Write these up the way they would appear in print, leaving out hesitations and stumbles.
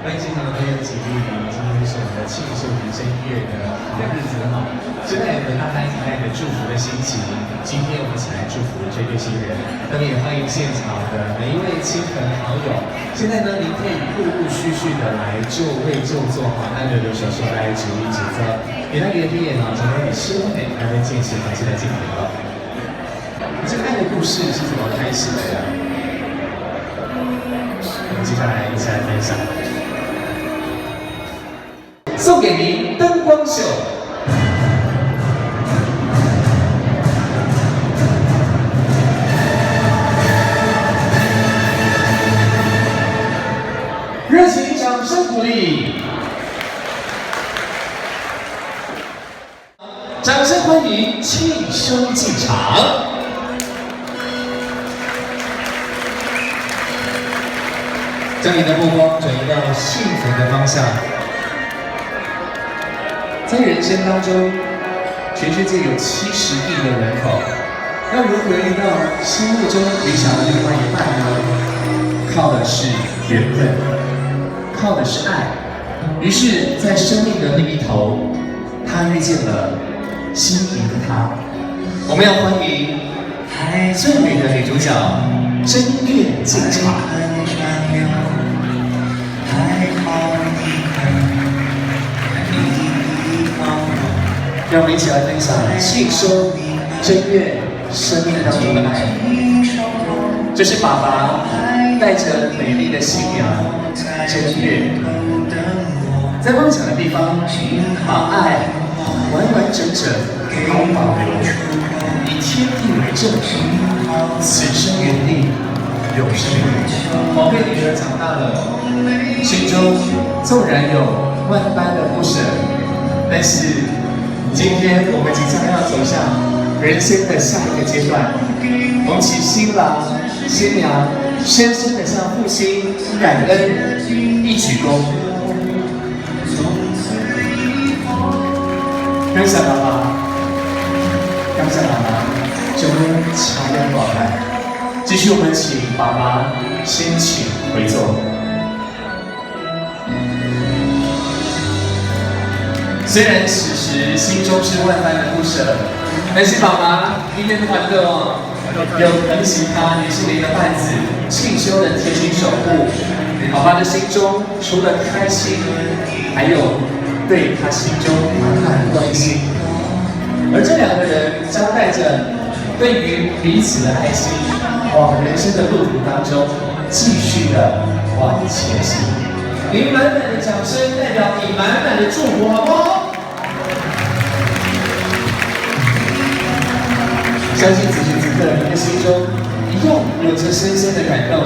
欢迎现场的朋友起立，今天是我们的庆祝人生月的日子哈。现在有大家一起带着祝福的心情，今天我们一起来祝福这对新人。那么也欢迎现场的每一位亲朋好友。现在呢，您可以陆陆续续的来就位就座哈，那就留手手来指一指责。给那个毕业呢，从你师妹还会见识，现在进行了。这个爱的故事是怎么开始的呀？我们接下来一起来分享。送给您灯光秀。热情掌声鼓励，掌声欢迎庆兄进场。将你的目光转移到幸福的方向。在人生当中，全世界有70亿的人口，要如何遇到心目中理想的另外一半呢？靠的是缘分，靠的是爱。于是，在生命的另一头，他遇见了心仪的他。我们要欢迎最美的女主角真月进场。让我们一起来分享庆收正月生命当中的爱。这是爸爸带着美丽的新娘正月，在梦想的地方，把爱完完整整好保留，以天地为证，此生缘定，永生缘。宝贝女儿长大了，心中纵然有万般的不舍，但是今天我们即将要走向人生的下一个阶段，我们请新郎新娘深深的向父亲感恩一鞠躬。感谢爸爸，感谢妈妈，就能强颜广来。继续，我们请爸爸先请回座。虽然此时心中是万般的不舍，但是爸爸今天团队有疼惜他也是您的伴子庆修的贴心守护。爸爸的心中除了开心，还有对他心中满满的关心。而这两个人将带着对于彼此的爱心，往人生的路途当中继续的往前行。您满满的掌声代表你满满的祝福，好不好？相信此时此刻您的心中一样有着深深的感动。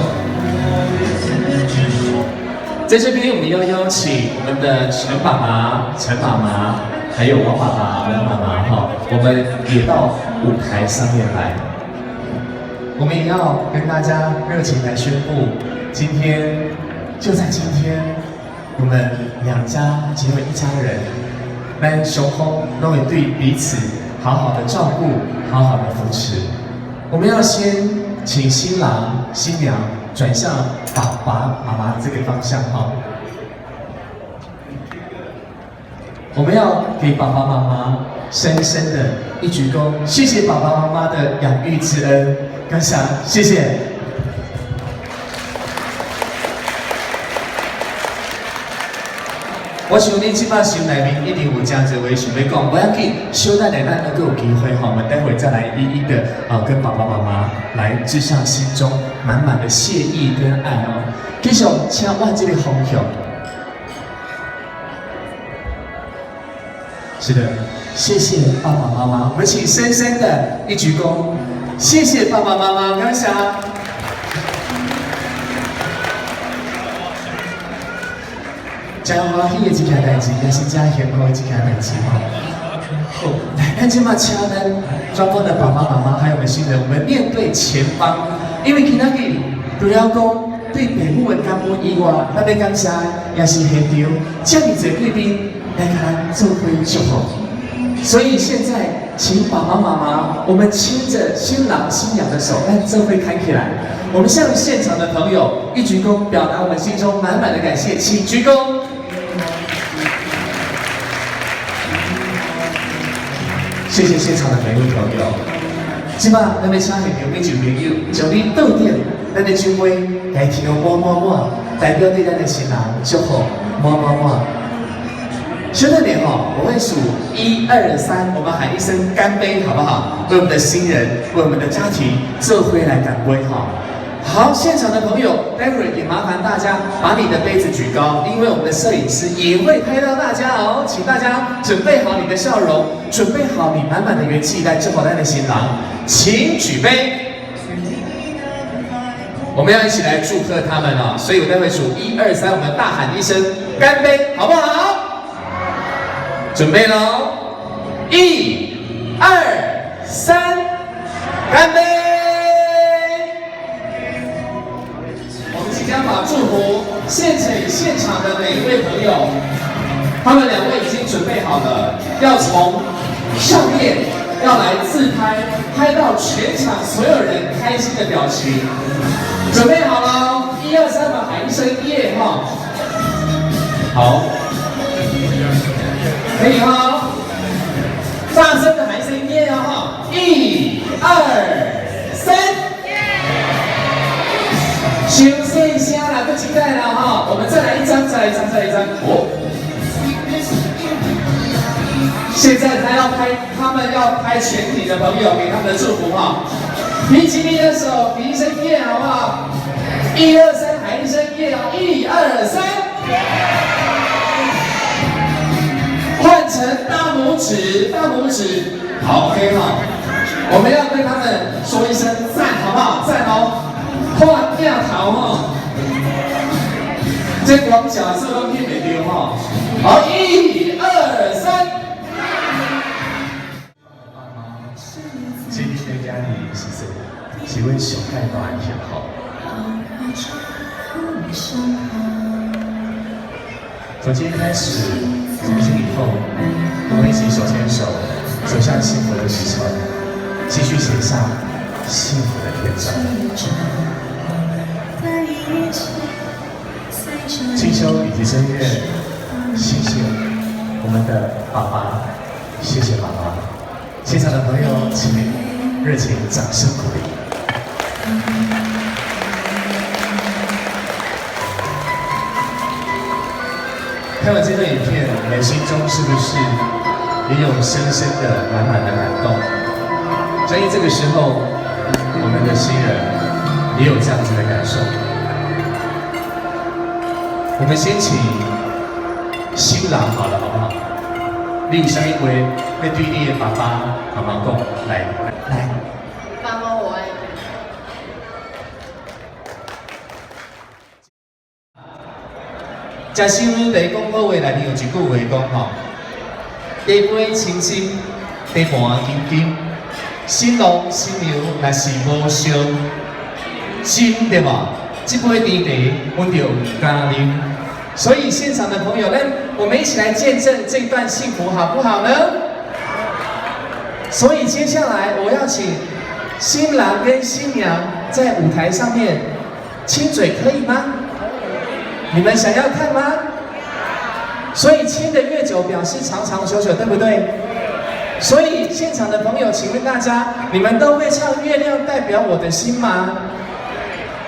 在这边，我们要邀请我们的陈爸爸、陈妈妈，还有王爸爸、王妈妈哈，我们也到舞台上面来。我们也要跟大家热情来宣布，今天就在今天，我们两家结为一家人，咱双方都会对彼此好好的照顾，好好的扶持。我们要先请新郎新娘转向爸爸妈妈这个方向哈。我们要给爸爸妈妈深深的一鞠躬，谢谢爸爸妈妈的养育之恩，感谢，谢谢。我想恁即摆心内面一定有真侪话想要讲，不要紧，稍等下咱能够有机会哈，我们待会再来一一的跟爸爸妈妈来致上心中满满的谢意跟爱哦。继续请往这个方向。是的，谢谢爸爸妈妈，我们请深深的一鞠躬，谢谢爸爸妈妈，感谢。真欢喜的一件代志，也是真幸福的一件代志哈。好，咱今嘛请咱双方的爸爸妈妈还有我们新人，我们面对前方，因为今仔日除了讲对父母的感恩以外，咱要感谢也是现场这么多贵宾来给咱做回祝福。所以现在，请爸爸妈妈，我们牵着新郎新娘的手，让这会开起来。我们向现场的朋友一鞠躬，表达我们心中满满的感谢，请鞠躬。谢谢现场的每位朋友。今晚咱们请现场的旧朋友，将你倒点，咱的酒杯来听满满满，代表对咱的新郎祝福满满满。兄弟们哈，我会数1、2、3，我们喊一声干杯，好不好？为我们的新人，为我们的家庭，这回来干杯哈！好，现场的朋友，待会儿也麻烦大家把你的杯子举高，因为我们的摄影师也会拍到大家哦，请大家准备好你的笑容，准备好你满满的元气来祝福咱的新郎，请举杯。我们要一起来祝贺他们哦，所以我待会数1、2、3，我们大喊一声干杯，好不好？准备喽！1、2、3，干杯！我们即将把祝福献给现场的每一位朋友，他们2位已经准备好了，要从上面要来自拍，拍到全场所有人开心的表情。准备好了，1、2、3，我们喊一声耶哈！好。可以哈，大声的喊一声耶啊哈！1、2、3，休息一下啦，不期待了哈，我们再来一张，再来一张，再来一张。哦，现在他们要拍全体的朋友给他们的祝福哈，比起你的手，比一声耶好不好？1、2、3，喊一声耶啊！1、2、3。换成大拇指，大拇指，好 ，OK 哈。我们要跟他们说一声赞，好不好？赞哦，换掉头哈。这光脚是都骗没丢哈。好，1、2、3。今天的家里是谁？是阮上界大的幸福。从今天开始，从今以后，我们一起手牵手，走向幸福的旅程，继续写下幸福的篇章。清修以及正月，谢谢我们的爸爸，谢谢爸爸。现场的朋友，请热情掌声鼓励。看完这段影片，你们心中是不是也有深深的、满满的感动？相信这个时候，我们的新人也有这样子的感受。我们先请新郎好了，好不好？你有啥一回要对你的爸爸、妈妈讲，来。爸妈我爱你。食新娘第讲好话内面有一句话讲吼，茶杯清清，茶盘金金，新郎新娘若是无相，真对吧？这杯甜茶，阮就唔甘啉。所以现场的朋友，我们一起来见证这段幸福，好不好呢？所以接下来我要请新郎跟新娘在舞台上面亲嘴，可以吗？你们想要看吗？所以亲的越久，表示长长久久，对不对？所以现场的朋友，请问大家，你们都会唱《月亮代表我的心》吗？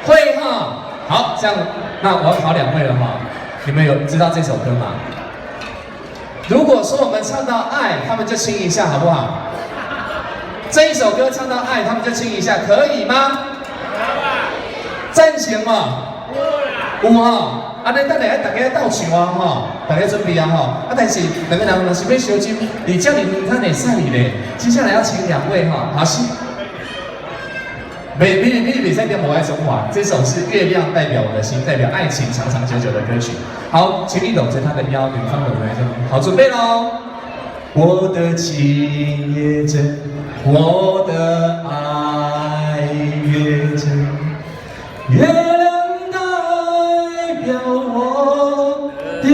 会哈。好，这样，那我要考2位了哈。你们有知道这首歌吗？如果说我们唱到爱，他们就亲一下，好不好？这一首歌唱到爱，他们就亲一下，可以吗？赞成吗？有哈。安尼等下大家斗唱啊吼，大家准备啊吼。啊，但是两个人若是要烧酒，你叫你们他会使你嘞。接下来要请2位哈，好是。比赛跟我爱中华，这首是《月亮代表我的心》，代表爱情长长久久的歌曲。好，请你搂着他的腰，女方搂着他。好，准备喽。我的情也真，我的爱也真，月亮代表我的